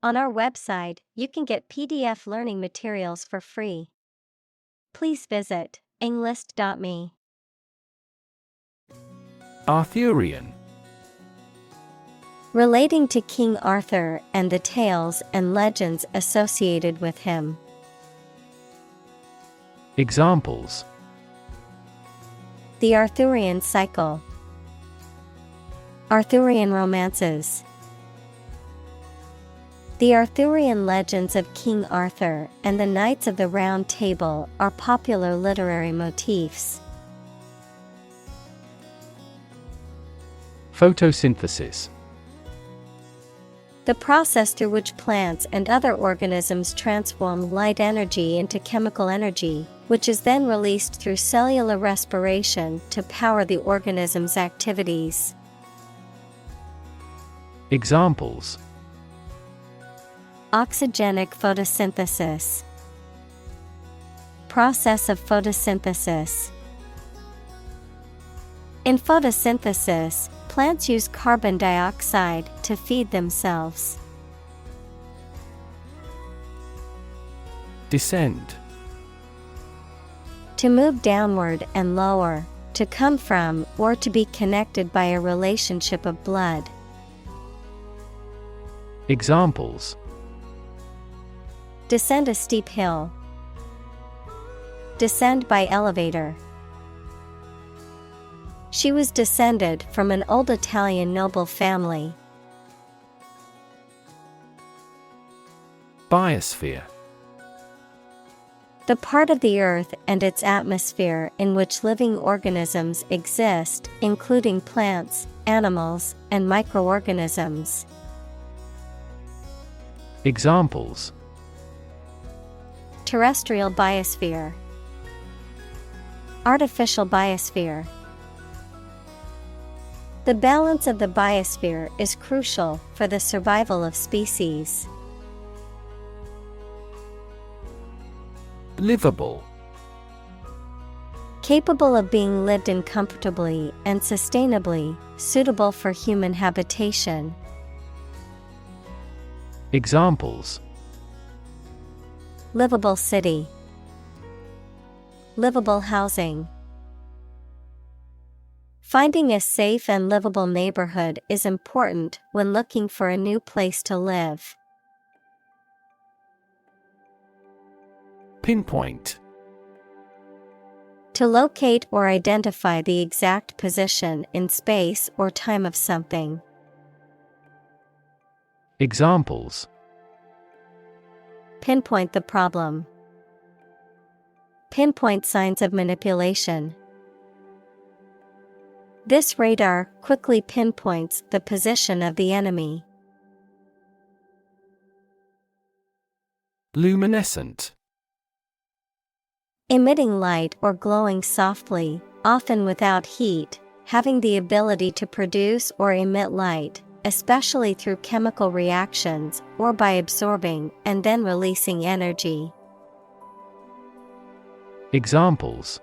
On our website, you can get PDF learning materials for free. Please visit englist.me. Arthurian. Relating to King Arthur and the tales and legends associated with him. Examples: The Arthurian cycle. Arthurian romances. The Arthurian legends of King Arthur and the Knights of the Round Table are popular literary motifs. Photosynthesis. The process through which plants and other organisms transform light energy into chemical energy, which is then released through cellular respiration to power the organism's activities. Examples: Oxygenic photosynthesis. Process of photosynthesis. In photosynthesis, plants use carbon dioxide to feed themselves. Descend. To move downward and lower, to come from or to be connected by a relationship of blood. Examples: Descend a steep hill. Descend by elevator. She was descended from an old Italian noble family. Biosphere. The part of the Earth and its atmosphere in which living organisms exist, including plants, animals, and microorganisms. Examples: Terrestrial biosphere. Artificial biosphere. The balance of the biosphere is crucial for the survival of species. Livable. Capable of being lived in comfortably and sustainably, suitable for human habitation. Examples: Livable city. Livable housing. Finding a safe and livable neighborhood is important when looking for a new place to live. Pinpoint. To locate or identify the exact position in space or time of something. Examples: Pinpoint the problem. Pinpoint signs of manipulation. This radar quickly pinpoints the position of the enemy. Luminescent. Emitting light or glowing softly, often without heat, having the ability to produce or emit light, especially through chemical reactions or by absorbing and then releasing energy. Examples: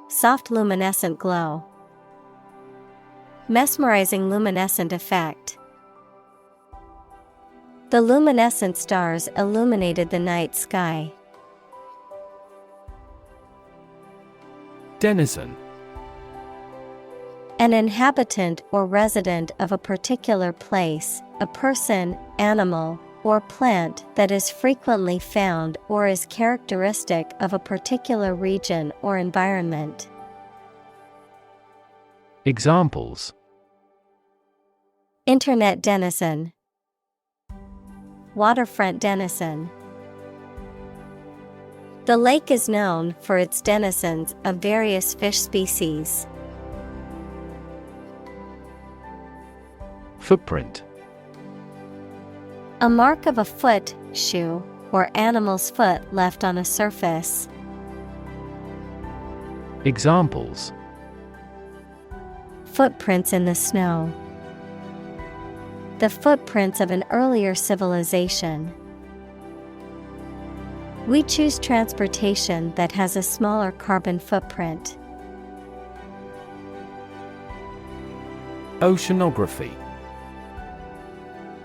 Soft luminescent glow. Mesmerizing luminescent effect. The luminescent stars illuminated the night sky. Denizen. An inhabitant or resident of a particular place, a person, animal, or plant that is frequently found or is characteristic of a particular region or environment. Examples: Internet denizen. Waterfront denizen. The lake is known for its denizens of various fish species. Footprint. A mark of a foot, shoe, or animal's foot left on a surface. Examples: Footprints in the snow. The footprints of an earlier civilization. We choose transportation that has a smaller carbon footprint. Oceanography.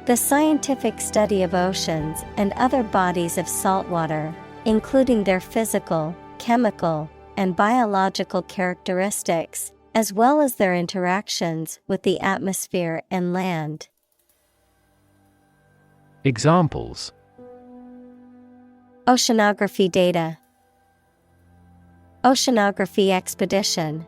The scientific study of oceans and other bodies of saltwater, including their physical, chemical, and biological characteristics, as well as their interactions with the atmosphere and land. Examples: Oceanography data. Oceanography expedition.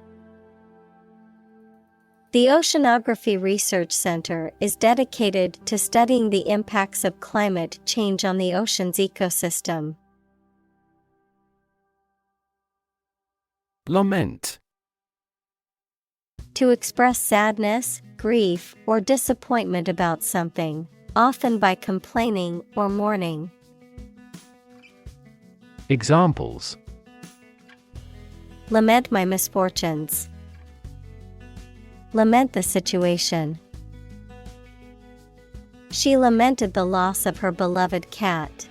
The Oceanography Research Center is dedicated to studying the impacts of climate change on the ocean's ecosystem. Lament. To express sadness, grief, or disappointment about something, often by complaining or mourning. Examples: Lament my misfortunes. Lament the situation. She lamented the loss of her beloved cat.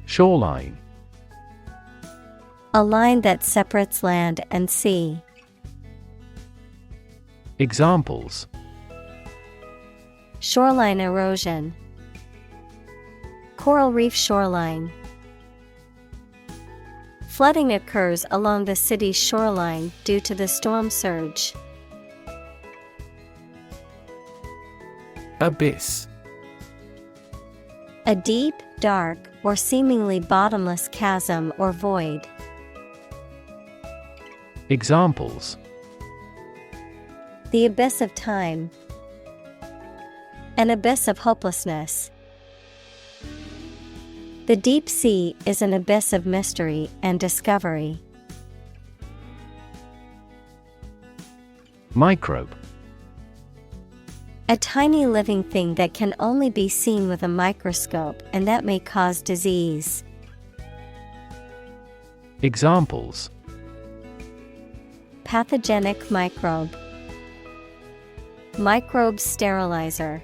Shoreline. A line that separates land and sea. Examples: Shoreline erosion. Coral reef shoreline. Flooding occurs along the city's shoreline due to the storm surge. Abyss. A deep, dark, or seemingly bottomless chasm or void. Examples: The abyss of time. An abyss of hopelessness. The deep sea is an abyss of mystery and discovery. Microbe. A tiny living thing that can only be seen with a microscope and that may cause disease. Examples: Pathogenic microbe. Microbe sterilizer.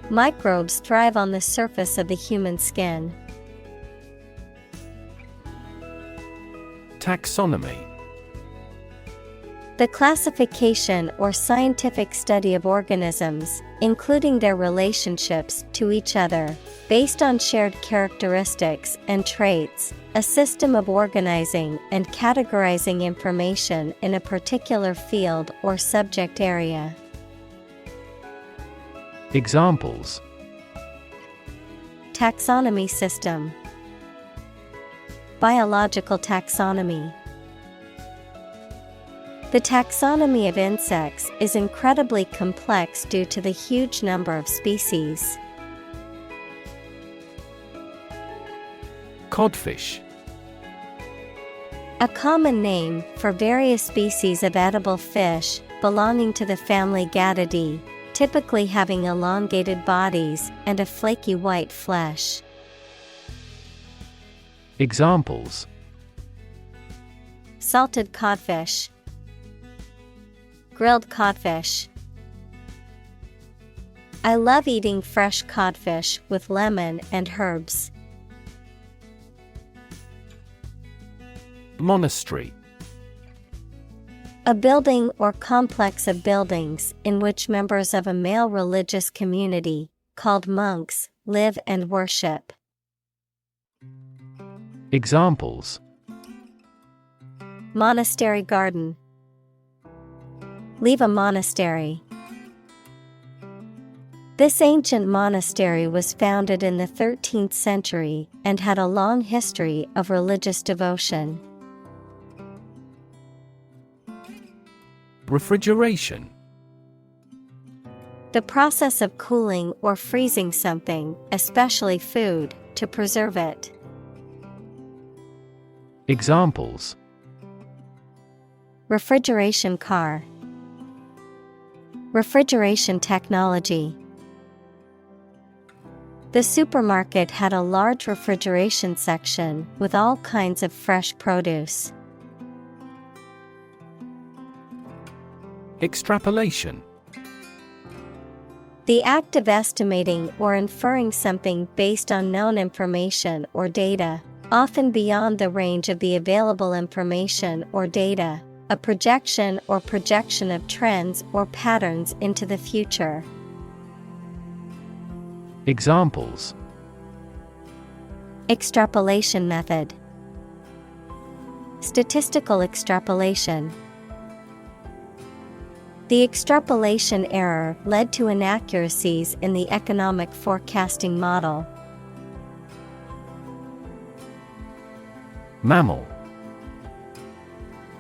Microbes thrive on the surface of the human skin. Taxonomy. The classification or scientific study of organisms, including their relationships to each other, based on shared characteristics and traits, a system of organizing and categorizing information in a particular field or subject area. Examples: Taxonomy system. Biological taxonomy. The taxonomy of insects is incredibly complex due to the huge number of species. Codfish. A common name for various species of edible fish belonging to the family Gattidae, typically having elongated bodies and a flaky white flesh. Examples: Salted codfish. Grilled codfish. I love eating fresh codfish with lemon and herbs. Monastery. A building or complex of buildings in which members of a male religious community, called monks, live and worship. Examples: Monastery garden. Leave a monastery. This ancient monastery was founded in the 13th century and had a long history of religious devotion. Refrigeration. The process of cooling or freezing something, especially food, to preserve it. Examples: Refrigeration car. Refrigeration technology. The supermarket had a large refrigeration section with all kinds of fresh produce. Extrapolation. The act of estimating or inferring something based on known information or data, often beyond the range of the available information or data, a projection or projection of trends or patterns into the future. Examples: Extrapolation method. Statistical extrapolation. The extrapolation error led to inaccuracies in the economic forecasting model. Mammal.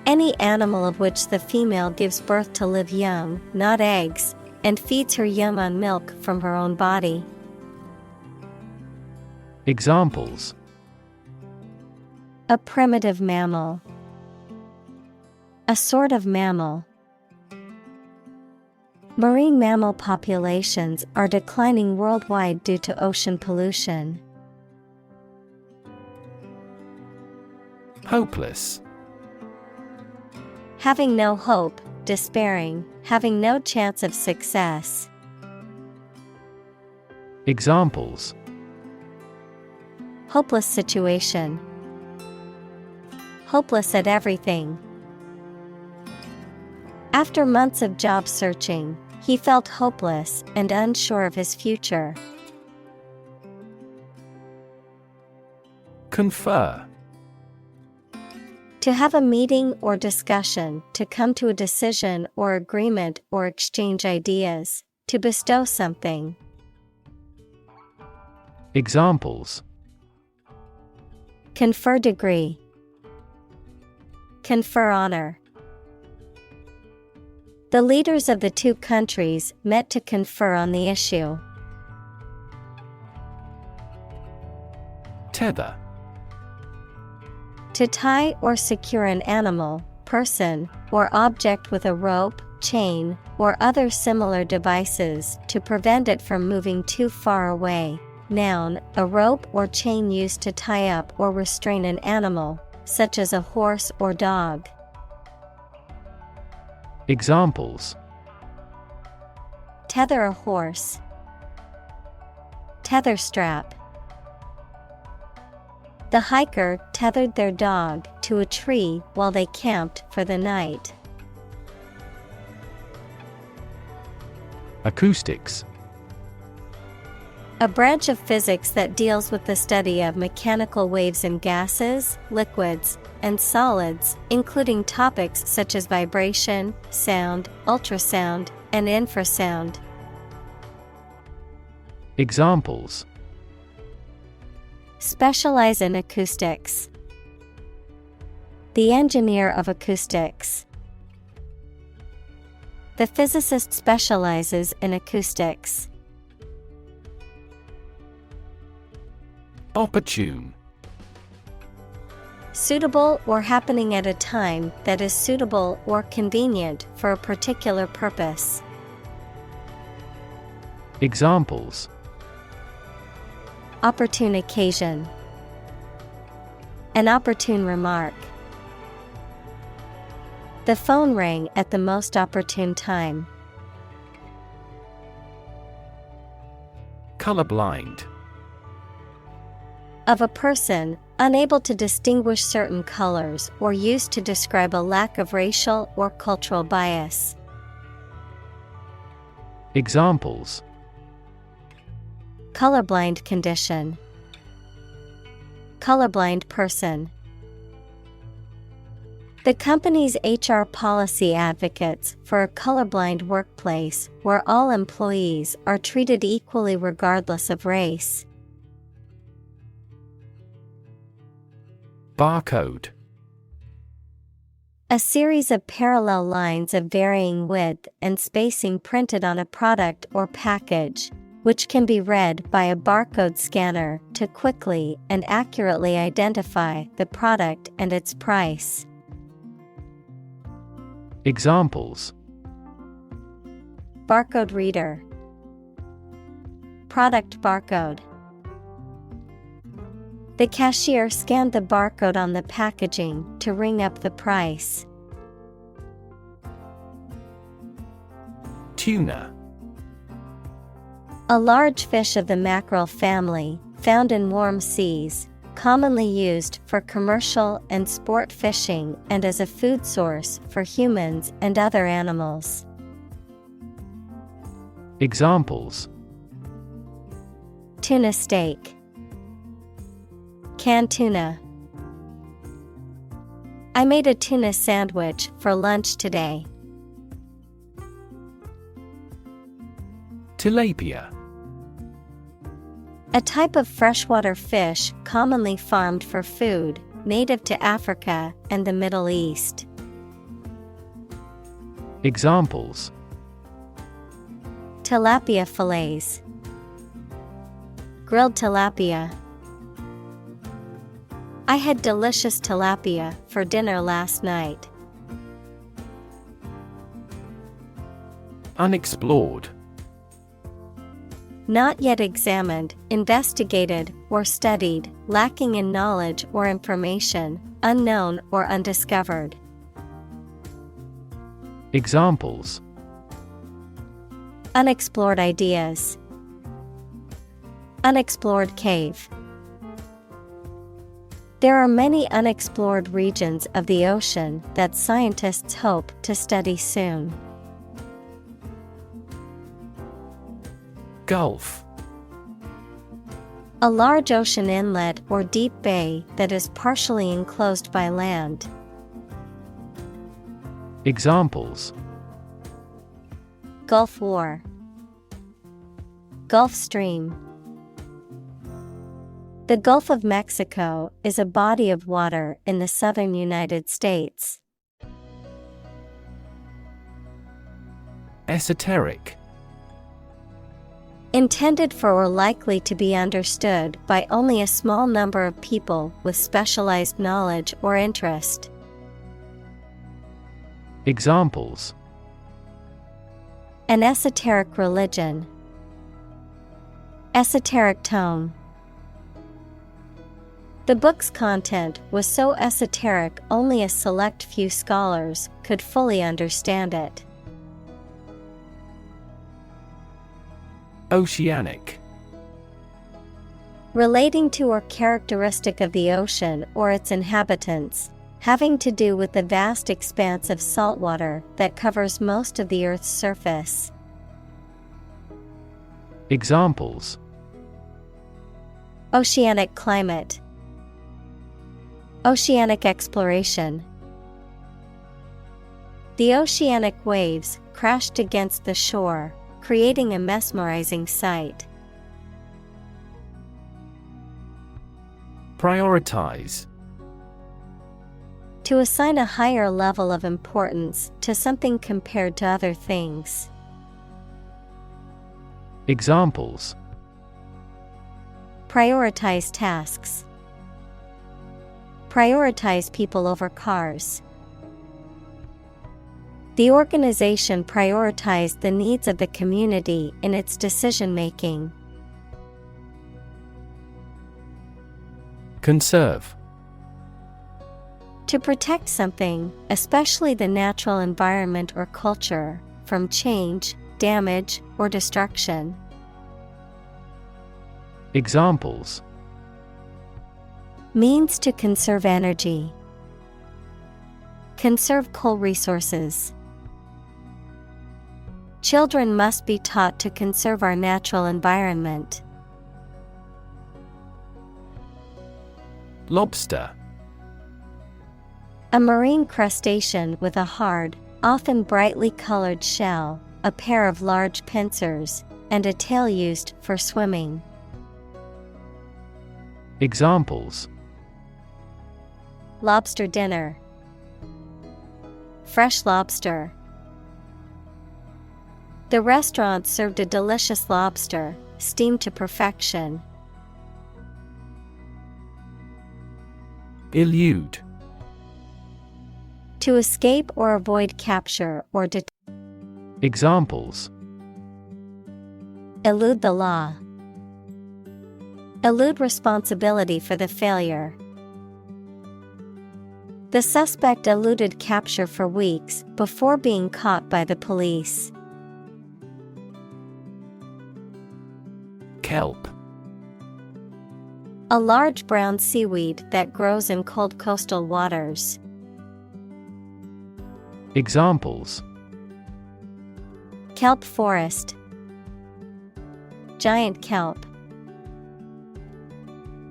Any animal of which the female gives birth to live young, not eggs, and feeds her young on milk from her own body. Examples: A primitive mammal. A sort of mammal. Marine mammal populations are declining worldwide due to ocean pollution. Hopeless. Having no hope, despairing, having no chance of success. Examples: Hopeless situation. Hopeless at everything. After months of job searching, he felt hopeless and unsure of his future. Confer. To have a meeting or discussion, to come to a decision or agreement or exchange ideas, to bestow something. Examples: Confer degree. Confer honor. The leaders of the two countries met to confer on the issue. Tether. To tie or secure an animal, person, or object with a rope, chain, or other similar devices to prevent it from moving too far away. Noun, a rope or chain used to tie up or restrain an animal, such as a horse or dog. Examples: Tether a horse. Tether strap. The hiker tethered their dog to a tree while they camped for the night. Acoustics. A branch of physics that deals with the study of mechanical waves in gases, liquids, and solids, including topics such as vibration, sound, ultrasound, and infrasound. Examples: Specialize in acoustics. The engineer of acoustics. The physicist specializes in acoustics. Opportune. Suitable or happening at a time that is suitable or convenient for a particular purpose. Examples: Opportune occasion. An opportune remark. The phone rang at the most opportune time. Colorblind. Of a person unable to distinguish certain colors or used to describe a lack of racial or cultural bias. Examples: Colorblind condition. Colorblind person. The company's HR policy advocates for a colorblind workplace where all employees are treated equally regardless of race. Barcode. A series of parallel lines of varying width and spacing printed on a product or package, which can be read by a barcode scanner to quickly and accurately identify the product and its price. Examples: Barcode reader. Product barcode. The cashier scanned the barcode on the packaging to ring up the price. Tuna. A large fish of the mackerel family, found in warm seas, commonly used for commercial and sport fishing and as a food source for humans and other animals. Examples: Tuna steak, canned tuna. I made a tuna sandwich for lunch today. Tilapia. A type of freshwater fish commonly farmed for food, native to Africa and the Middle East. Examples: Tilapia fillets, grilled tilapia. I had delicious tilapia for dinner last night. Unexplored. Not yet examined, investigated, or studied, lacking in knowledge or information, unknown or undiscovered. Examples: Unexplored ideas, unexplored cave. There are many unexplored regions of the ocean that scientists hope to study soon. Gulf. A large ocean inlet or deep bay that is partially enclosed by land. Examples: Gulf War, Gulf Stream. The Gulf of Mexico is a body of water in the southern United States. Esoteric. Intended for or likely to be understood by only a small number of people with specialized knowledge or interest. Examples: An esoteric religion, esoteric tone. The book's content was so esoteric only a select few scholars could fully understand it. Oceanic. Relating to or characteristic of the ocean or its inhabitants, having to do with the vast expanse of saltwater that covers most of the Earth's surface. Examples: Oceanic climate, oceanic exploration. The oceanic waves crashed against the shore, creating a mesmerizing sight. Prioritize. To assign a higher level of importance to something compared to other things. Examples: Prioritize tasks, prioritize people over cars. The organization prioritized the needs of the community in its decision-making. Conserve. To protect something, especially the natural environment or culture, from change, damage, or destruction. Examples: Means to conserve energy, conserve coal resources. Children must be taught to conserve our natural environment. Lobster. A marine crustacean with a hard, often brightly colored shell, a pair of large pincers, and a tail used for swimming. Examples: Lobster dinner, fresh lobster. The restaurant served a delicious lobster, steamed to perfection. Elude. To escape or avoid capture or Examples: elude the law, elude responsibility for the failure. The suspect eluded capture for weeks before being caught by the police. Kelp. A large brown seaweed that grows in cold coastal waters. Examples: Kelp forest. Giant kelp.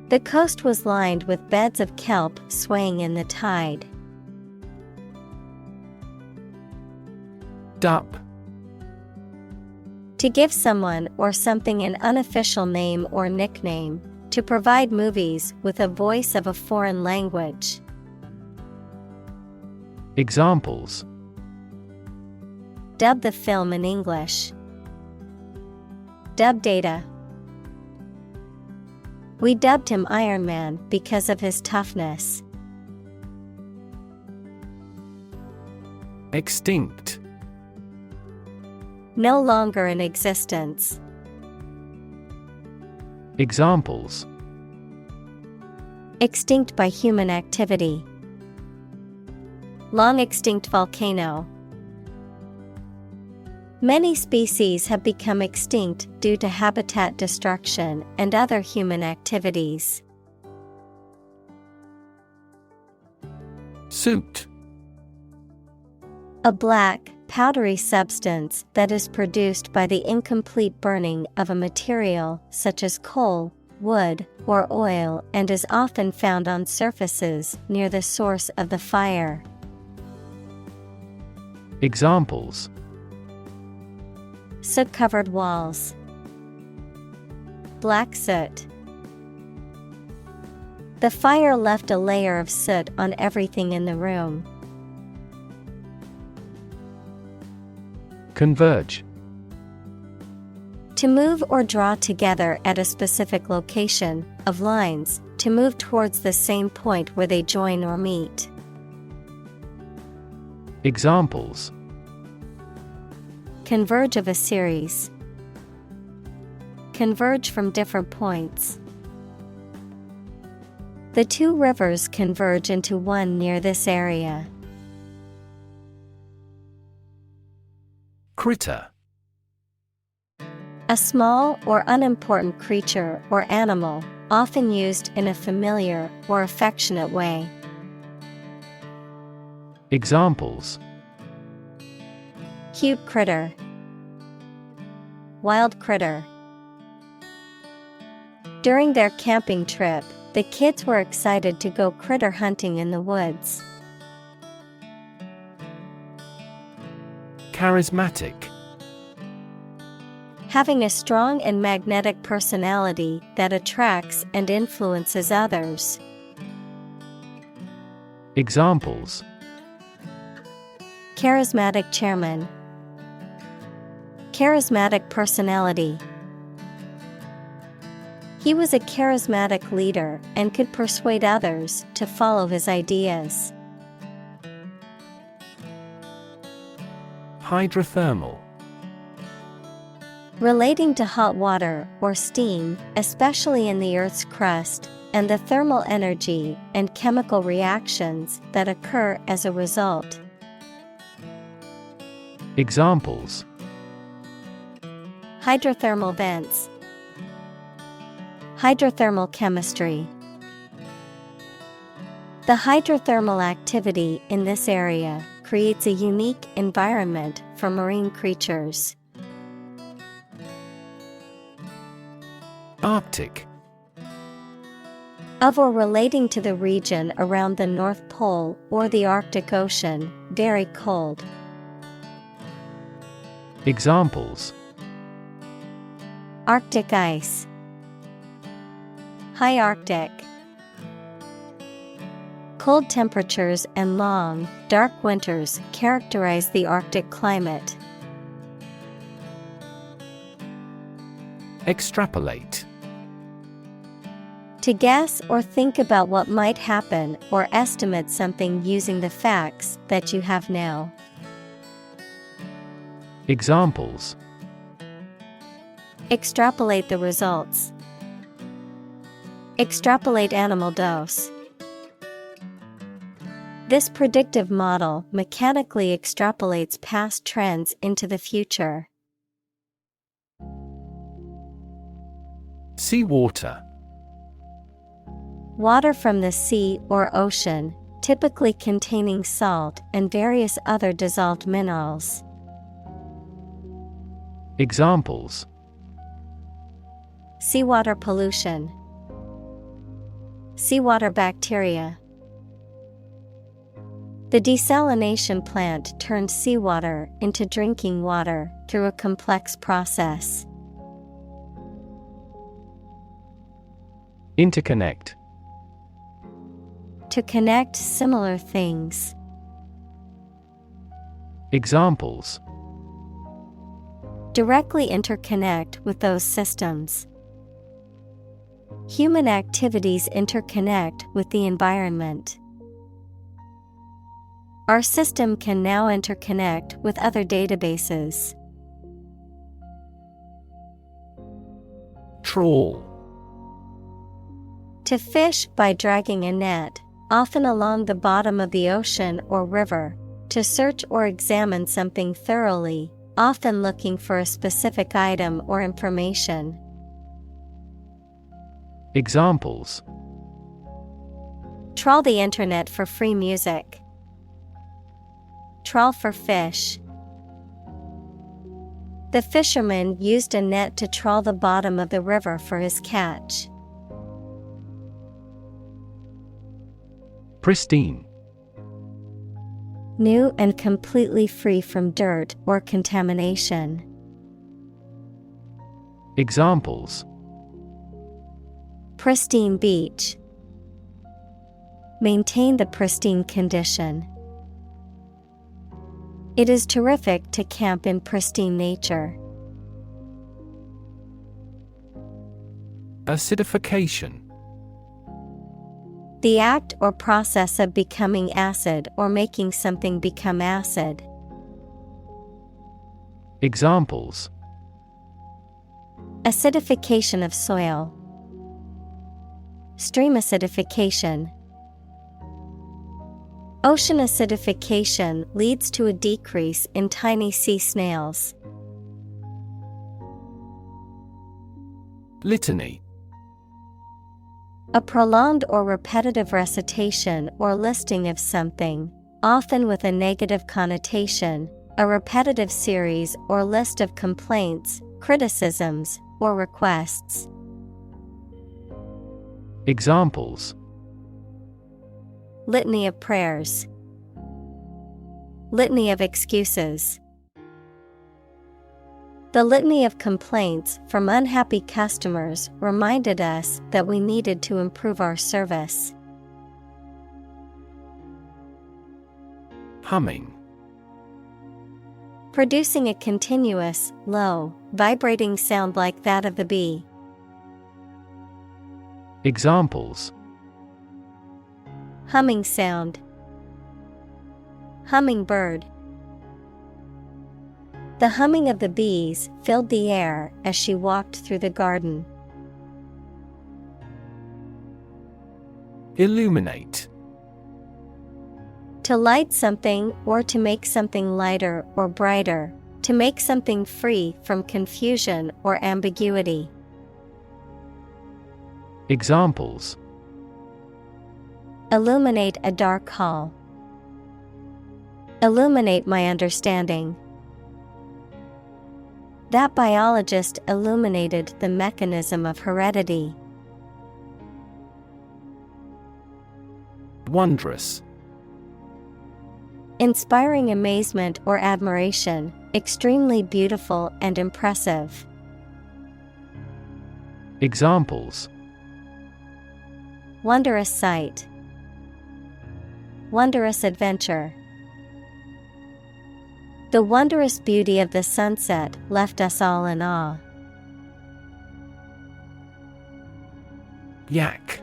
The coast was lined with beds of kelp swaying in the tide. Dup. To give someone or something an unofficial name or nickname. To provide movies with a voice of a foreign language. Examples: Dub the film in English. Dub data. We dubbed him Iron Man because of his toughness. Extinct. No longer in existence. Examples: Extinct by human activity. Long extinct volcano. Many species have become extinct due to habitat destruction and other human activities. Soot. A black, powdery substance that is produced by the incomplete burning of a material such as coal, wood, or oil and is often found on surfaces near the source of the fire. Examples: Soot-covered walls. Black soot. The fire left a layer of soot on everything in the room. Converge. To move or draw together at a specific location, of lines, to move towards the same point where they join or meet. Examples: Converge of a series. Converge from different points. The two rivers converge into one near this area. Critter. A small or unimportant creature or animal, often used in a familiar or affectionate way. Examples: Cute critter. Wild critter. During their camping trip, the kids were excited to go critter hunting in the woods. Charismatic. Having a strong and magnetic personality that attracts and influences others. Examples: Charismatic chairman. Charismatic personality. He was a charismatic leader and could persuade others to follow his ideas. Hydrothermal. Relating to hot water or steam, especially in the Earth's crust, and the thermal energy and chemical reactions that occur as a result. Examples: Hydrothermal vents. Hydrothermal chemistry. The hydrothermal activity in this area creates a unique environment for marine creatures. Arctic. Of or relating to the region around the North Pole or the Arctic Ocean, very cold. Examples: Arctic ice. High Arctic. Cold temperatures and long, dark winters characterize the Arctic climate. Extrapolate. To guess or think about what might happen or estimate something using the facts that you have now. Examples: Extrapolate the results. Extrapolate animal dose. This predictive model mechanically extrapolates past trends into the future. Seawater. Water from the sea or ocean, typically containing salt and various other dissolved minerals. Examples: Seawater pollution, seawater bacteria. The desalination plant turned seawater into drinking water through a complex process. Interconnect. To connect similar things. Examples: Directly interconnect with those systems. Human activities interconnect with the environment. Our system can now interconnect with other databases. Trawl. To fish by dragging a net, often along the bottom of the ocean or river, to search or examine something thoroughly, often looking for a specific item or information. Examples: Trawl the internet for free music. Trawl for fish. The fisherman used a net to trawl the bottom of the river for his catch. Pristine. New and completely free from dirt or contamination. Examples: Pristine beach. Maintain the pristine condition. It is terrific to camp in pristine nature. Acidification. The act or process of becoming acid or making something become acid. Examples: Acidification of soil. Stream acidification. Ocean acidification leads to a decrease in tiny sea snails. Litany. A prolonged or repetitive recitation or listing of something, often with a negative connotation, a repetitive series or list of complaints, criticisms, or requests. Examples: Litany of prayers. Litany of excuses. The litany of complaints from unhappy customers reminded us that we needed to improve our service. Humming. Producing a continuous, low, vibrating sound like that of the bee. Examples: Humming sound. Hummingbird. The humming of the bees filled the air as she walked through the garden. Illuminate. To light something or to make something lighter or brighter, to make something free from confusion or ambiguity. Examples: Illuminate a dark hall. Illuminate my understanding. That biologist illuminated the mechanism of heredity. Wondrous. Inspiring amazement or admiration, extremely beautiful and impressive. Examples: Wondrous sight. Wondrous adventure. The wondrous beauty of the sunset left us all in awe. Yak.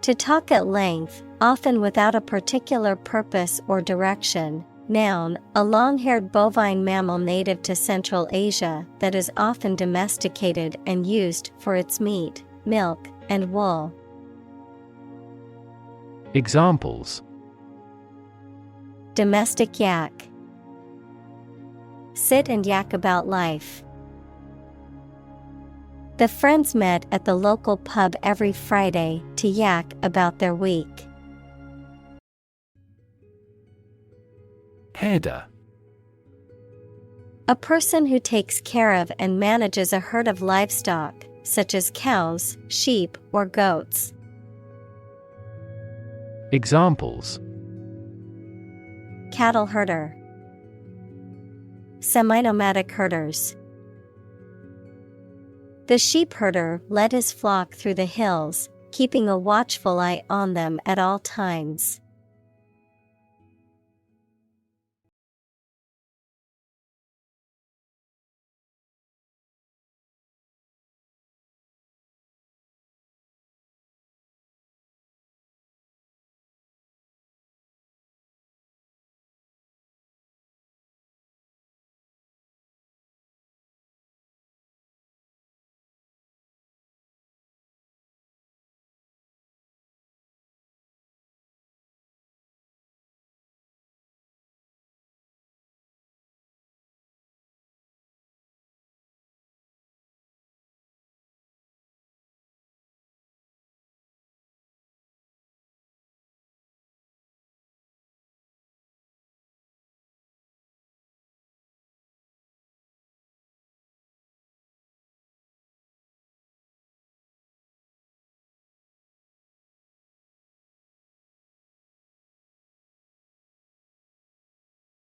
To talk at length, often without a particular purpose or direction. Noun, a long-haired bovine mammal native to Central Asia that is often domesticated and used for its meat, milk, and wool. Examples: Domestic yak. Sit and yak about life. The friends met at the local pub every Friday to yak about their week. Herder. A person who takes care of and manages a herd of livestock, such as cows, sheep, or goats. Examples: Cattle herder. Semi-nomadic herders. The sheep herder led his flock through the hills, keeping a watchful eye on them at all times.